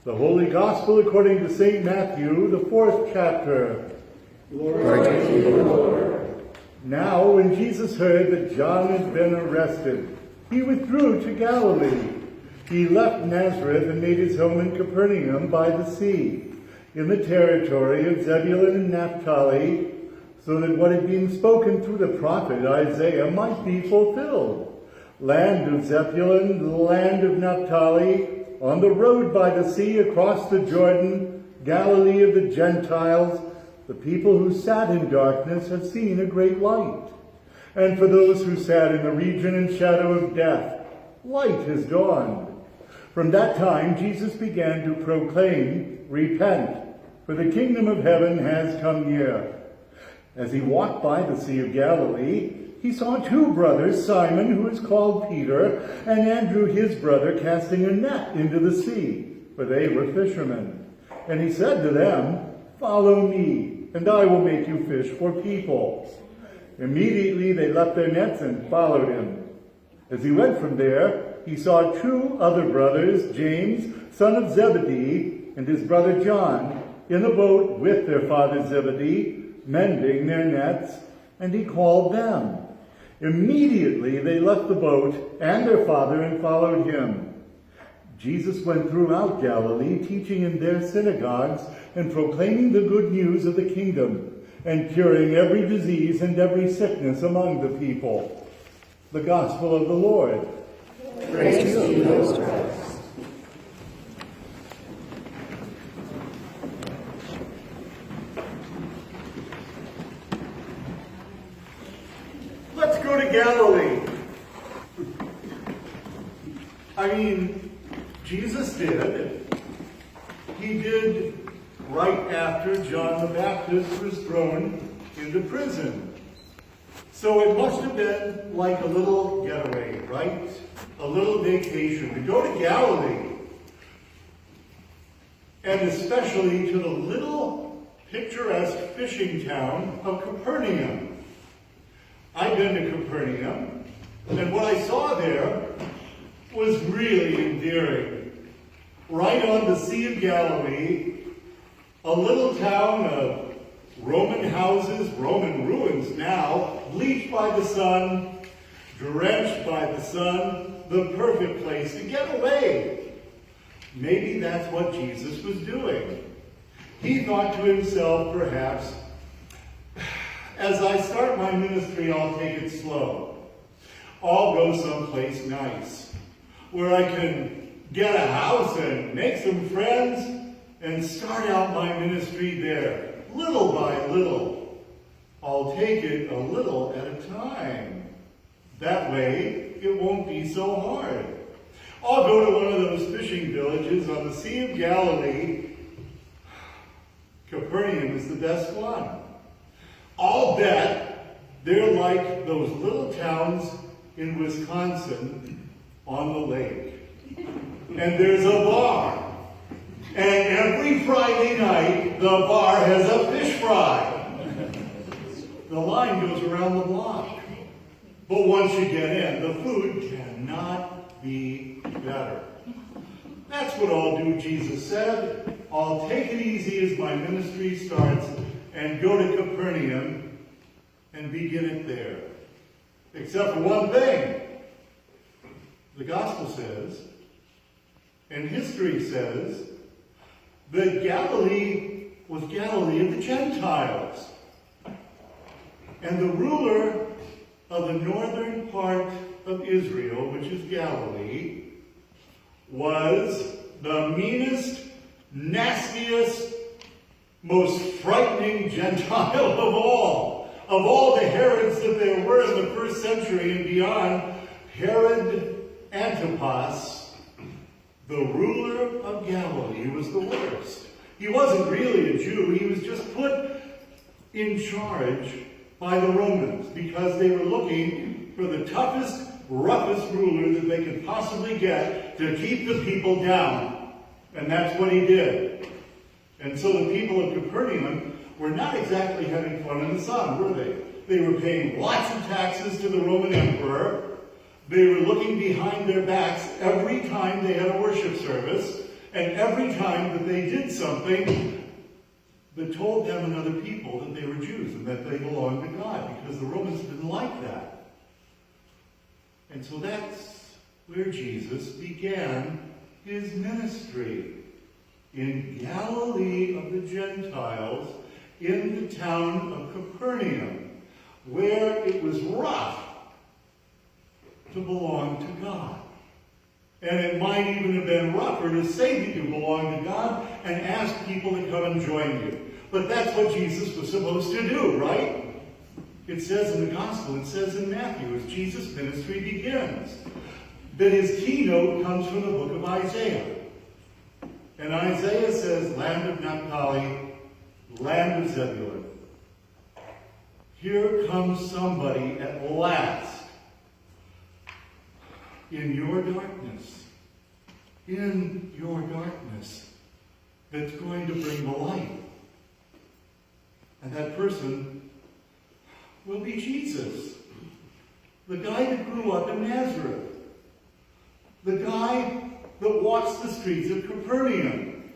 The Holy Gospel according to St. Matthew, the 4th chapter. Glory to you, Lord. Now, when Jesus heard that John had been arrested, he withdrew to Galilee. He left Nazareth and made his home in Capernaum by the sea, in the territory of Zebulun and Naphtali, so that what had been spoken through the prophet Isaiah might be fulfilled. Land of Zebulun, the land of Naphtali, on the road by the sea across the Jordan, Galilee of the Gentiles, the people who sat in darkness have seen a great light. And for those who sat in the region and shadow of death, light has dawned. From that time, Jesus began to proclaim, "Repent, for the kingdom of heaven has come near." As he walked by the Sea of Galilee, he saw two brothers, Simon, who is called Peter, and Andrew his brother, casting a net into the sea, for they were fishermen. And he said to them, "Follow me, and I will make you fish for people." Immediately they left their nets and followed him. As he went from there, he saw two other brothers, James, son of Zebedee, and his brother John, in a boat with their father Zebedee, mending their nets, and he called them. Immediately they left the boat and their father and followed him. Jesus went throughout Galilee, teaching in their synagogues and proclaiming the good news of the kingdom, and curing every disease and every sickness among the people. The Gospel of the Lord. Praise to you, Lord Christ. Let's go to Galilee. I mean, Jesus did. He did right after John the Baptist was thrown into prison. So it must have been like a little getaway, right? A little vacation to go to Galilee. And especially to the little picturesque fishing town of Capernaum. I've been to Capernaum, and what I saw there was really endearing. Right on the Sea of Galilee, a little town of Roman houses, Roman ruins now, bleached by the sun, drenched by the sun, the perfect place to get away. Maybe that's what Jesus was doing. He thought to himself, perhaps, as I start my ministry, I'll take it slow. I'll go someplace nice, where I can get a house and make some friends and start out my ministry there, little by little. I'll take it a little at a time. That way, it won't be so hard. I'll go to one of those fishing villages on the Sea of Galilee. Capernaum is the best one. I'll bet they're like those little towns in Wisconsin on the lake. And there's a bar. And every Friday night, the bar has a fish fry. The line goes around the block. But once you get in, the food cannot be better. That's what I'll do, Jesus said. I'll take it easy as my ministry starts and go to Capernaum and begin it there. Except for one thing. The gospel says, and history says, that Galilee was Galilee of the Gentiles. And the ruler of the northern part of Israel, which is Galilee, was the meanest, nastiest, most frightening Gentile of all. Of all the Herods that there were in the first century and beyond, Herod Antipas, the ruler of Galilee, was the worst. He wasn't really a Jew. He was just put in charge by the Romans because they were looking for the toughest, roughest ruler that they could possibly get to keep the people down. And that's what he did. And so the people of Capernaum were not exactly having fun in the sun, were they? They were paying lots of taxes to the Roman emperor. They were looking behind their backs every time they had a worship service. And every time that they did something that told them and other people that they were Jews and that they belonged to God, because the Romans didn't like that. And so that's where Jesus began his ministry, in Galilee of the Gentiles, in the town of Capernaum, where it was rough to belong to God. And it might even have been rougher to say that you belong to God and ask people to come and join you. But that's what Jesus was supposed to do, right? It says in the Gospel, it says in Matthew, as Jesus' ministry begins, that his keynote comes from the book of Isaiah. And Isaiah says, land of Naphtali, land of Zebulun. Here comes somebody at last in your darkness, that's going to bring the light. And that person will be Jesus, the guy that grew up in Nazareth, the guy that walks the streets of Capernaum,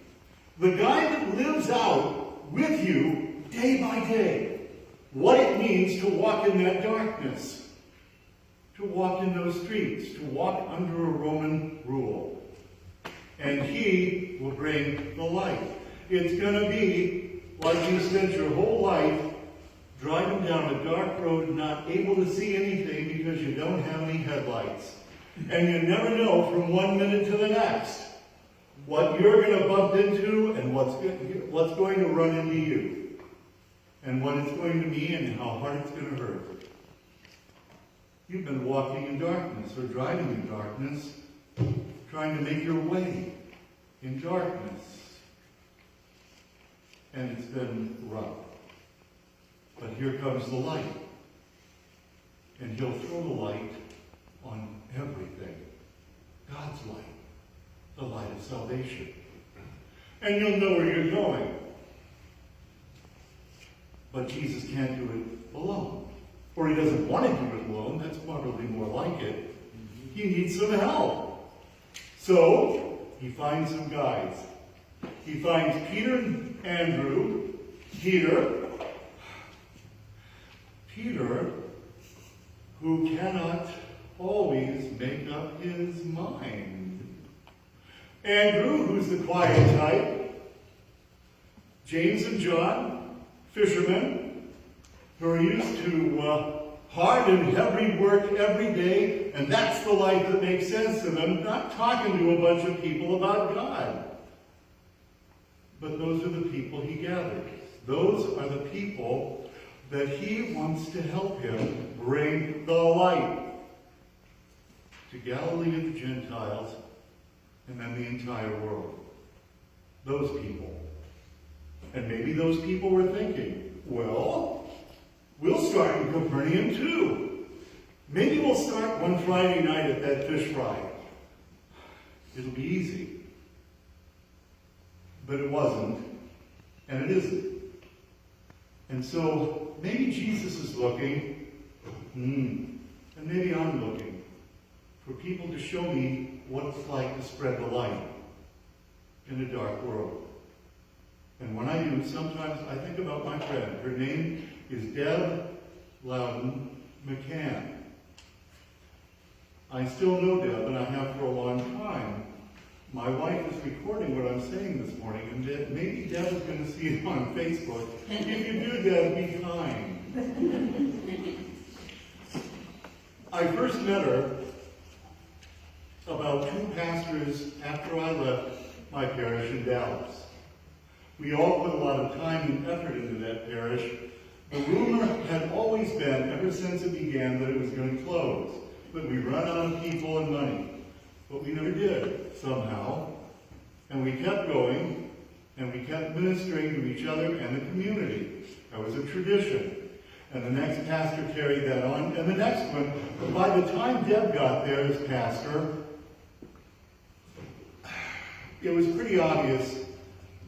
the guy that lives out with you day by day what it means to walk in that darkness, to walk in those streets, to walk under a Roman rule. And he will bring the light. It's going to be like you spent your whole life driving down a dark road, not able to see anything because you don't have any headlights. And you never know from 1 minute to the next what you're going to bump into and what's going to run into you, and what it's going to mean and how hard it's going to hurt. You've been walking in darkness or driving in darkness, trying to make your way in darkness. And it's been rough. But here comes the light. And he'll throw the light on everything. God's light. The light of salvation. And you'll know where you're going. But Jesus can't do it alone. Or he doesn't want to do it alone. That's probably more like it. He needs some help. So, he finds some guides. He finds Peter and Andrew. Peter, who cannot always make up his mind. Andrew, who's the quiet type. James and John, fishermen, who are used to hard and heavy work every day, and that's the life that makes sense to them, not talking to a bunch of people about God. But those are the people he gathers. Those are the people that he wants to help him bring the light to Galilee of the Gentiles and then the entire world. Those people. And maybe those people were thinking, well, we'll start in Capernaum too. Maybe we'll start one Friday night at that fish fry. It'll be easy. But it wasn't, and it isn't. And so maybe Jesus is looking, and maybe I'm looking, for people to show me what it's like to spread the light in a dark world. And when I do, sometimes I think about my friend. Her name is Deb Loudon McCann. I still know Deb, and I have for a long time. My wife is recording what I'm saying this morning, and maybe Deb is going to see it on Facebook. If you do, Deb, be kind. I first met her about 2 pastors after I left my parish in Dallas. We all put a lot of time and effort into that parish. The rumor had always been, ever since it began, that it was going to close, that we'd run out of people and money. But we never did, somehow. And we kept going, and we kept ministering to each other and the community. That was a tradition. And the next pastor carried that on, and the next one. But by the time Deb got there as pastor, it was pretty obvious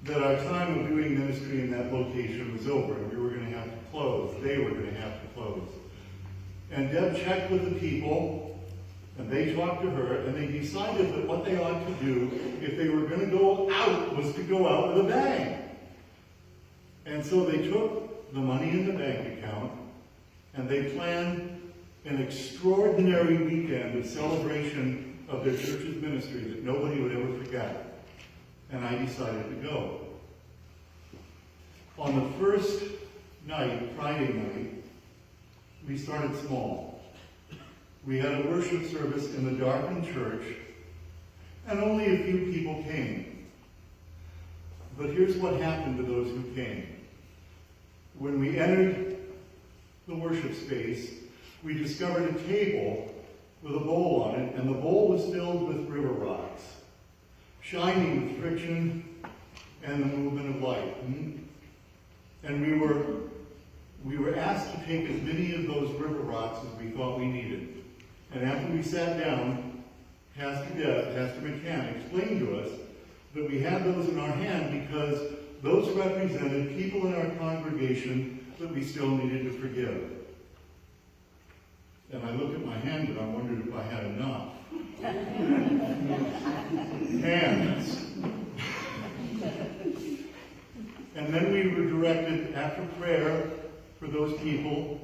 that our time of doing ministry in that location was over, and we were going to have to close. They were going to have to close. And Deb checked with the people, and they talked to her, and they decided that what they ought to do, if they were going to go to go out with a bang. And so they took the money in the bank account and they planned an extraordinary weekend of celebration of their church's ministry that nobody would ever forget. And I decided to go. On the first night, Friday night, we started small. We had a worship service in the darkened church, and only a few people came. But here's what happened to those who came. When we entered the worship space, we discovered a table with a bowl on it, and the bowl was filled with river rocks, shining with friction and the movement of light. And we were asked to take as many of those river rocks as we thought we needed. And after we sat down, Pastor McCann explained to us that we had those in our hand because those represented people in our congregation that we still needed to forgive. And I looked at my hand and I wondered if I had enough. Hands. And then we were directed, after prayer, for those people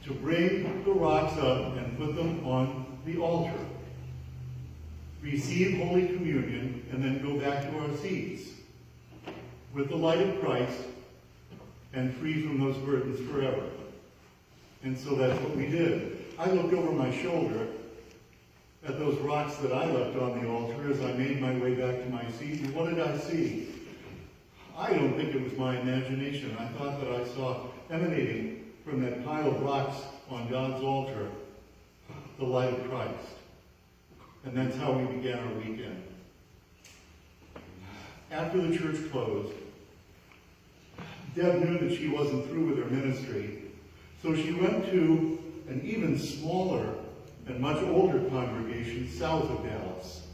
to bring the rocks up and put them on the altar, receive Holy Communion, and then go back to our seats with the light of Christ and free from those burdens forever. And so that's what we did. I looked over my shoulder at those rocks that I left on the altar as I made my way back to my seat, and what did I see? I don't think it was my imagination. I thought that I saw emanating from that pile of rocks on God's altar the light of Christ. And that's how we began our weekend. After the church closed, Deb knew that she wasn't through with her ministry, so she went to an even smaller and much older congregation south of Dallas.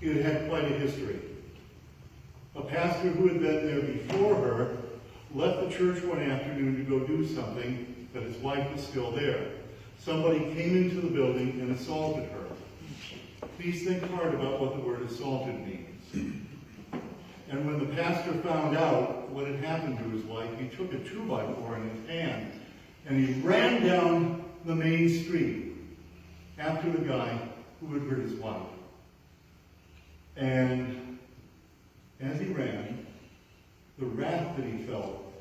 It had quite a history. A pastor who had been there before her left the church one afternoon to go do something, but his wife was still there. Somebody came into the building and assaulted her. Please think hard about what the word assaulted means. And when the pastor found out what had happened to his wife, he took a 2x4 in his hand and he ran down the main street after the guy who had hurt his wife. And as he ran, the wrath that he felt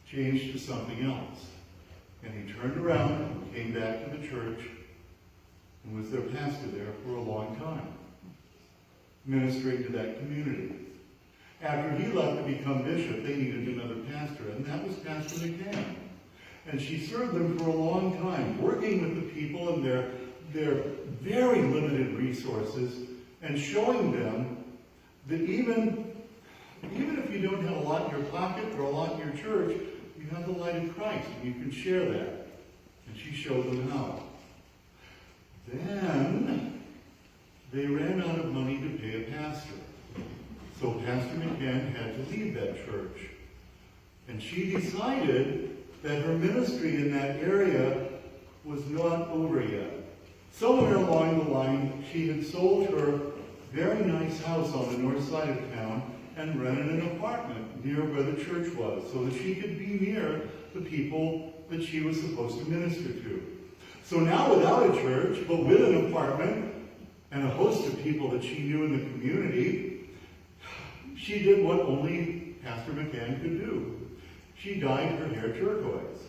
changed to something else. And he turned around and came back to the church and was their pastor there for a long time, ministering to that community. After he left to become bishop, they needed another pastor, and that was Pastor McCann. And she served them for a long time, working with the people and their very limited resources, and showing them that even if you don't have a lot in your pocket or a lot in your church, you have the light of Christ, and you can share that. And she showed them how. Then they ran out of money to pay a pastor. So Pastor McCann had to leave that church. And she decided that her ministry in that area was not over yet. Somewhere along the line, she had sold her very nice house on the north side of town and rented an apartment near where the church was so that she could be near the people that she was supposed to minister to. So now without a church, but with an apartment and a host of people that she knew in the community, she did what only Pastor McCann could do. She dyed her hair turquoise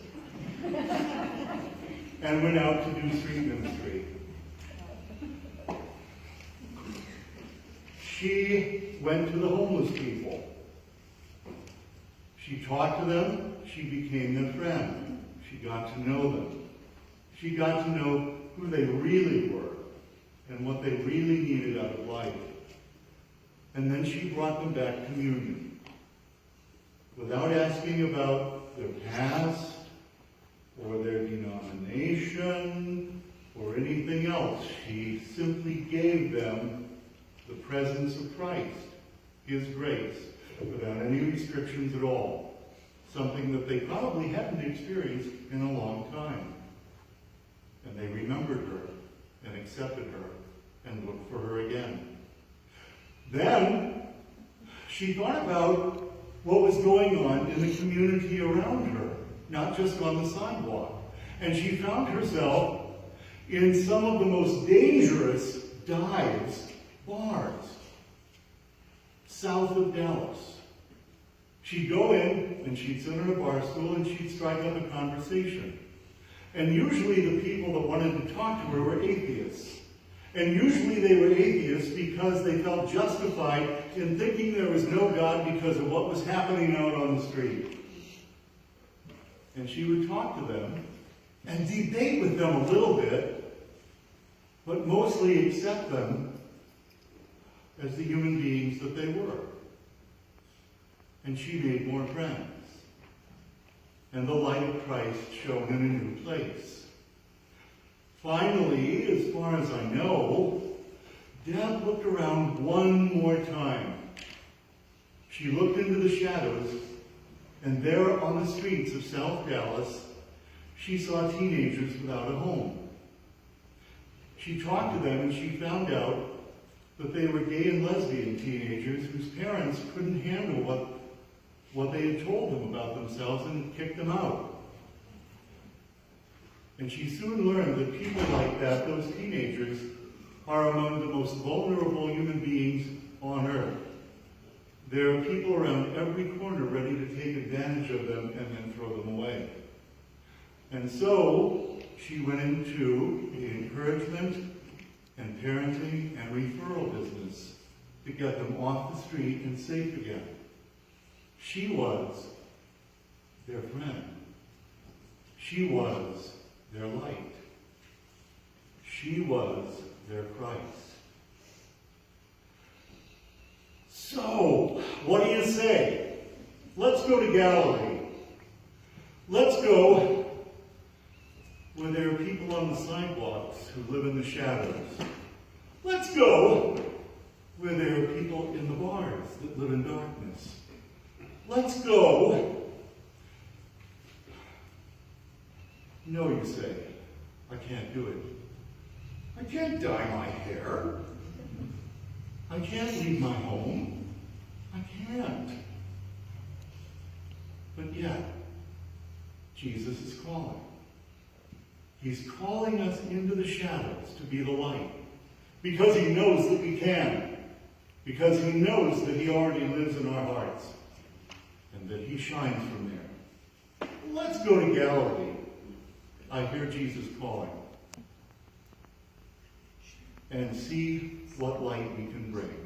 and went out to do street ministry. She went to the homeless people. She talked to them. She became their friend. She got to know them. She got to know who they really were and what they really needed out of life. And then she brought them back communion. Without asking about their past or their denomination or anything else, she simply gave them the presence of Christ, His grace, without any restrictions at all. Something that they probably hadn't experienced in a long time. And they remembered her and accepted her and looked for her again. Then she thought about what was going on in the community around her, not just on the sidewalk. And she found herself in some of the most dangerous dives bars south of Dallas. She'd go in and she'd sit on a bar stool and she'd strike up a conversation. And usually the people that wanted to talk to her were atheists. And usually they were atheists because they felt justified in thinking there was no God because of what was happening out on the street. And she would talk to them and debate with them a little bit, but mostly accept them as the human beings that they were. And she made more friends. And the light of Christ shone in a new place. Finally, as far as I know, Deb looked around one more time. She looked into the shadows, and there on the streets of South Dallas, she saw teenagers without a home. She talked to them, and she found out that they were gay and lesbian teenagers whose parents couldn't handle what they had told them about themselves and kicked them out. And she soon learned that people like that, those teenagers, are among the most vulnerable human beings on earth. There are people around every corner ready to take advantage of them and then throw them away. And so she went into the encouragement and parenting and referral business to get them off the street and safe again. She was their friend. She was their light. She was their Christ. So, what do you say? Let's go to Galilee. Let's go where there are people on the sidewalks who live in the shadows. Let's go where there are people in the bars that live in darkness. Let's go. No, you say, I can't do it. I can't dye my hair. I can't leave my home. I can't. But yet, Jesus is calling. He's calling us into the shadows to be the light. Because he knows that we can. Because he knows that he already lives in our hearts. And that he shines from there. Let's go to Galilee. I hear Jesus calling. And see what light we can bring.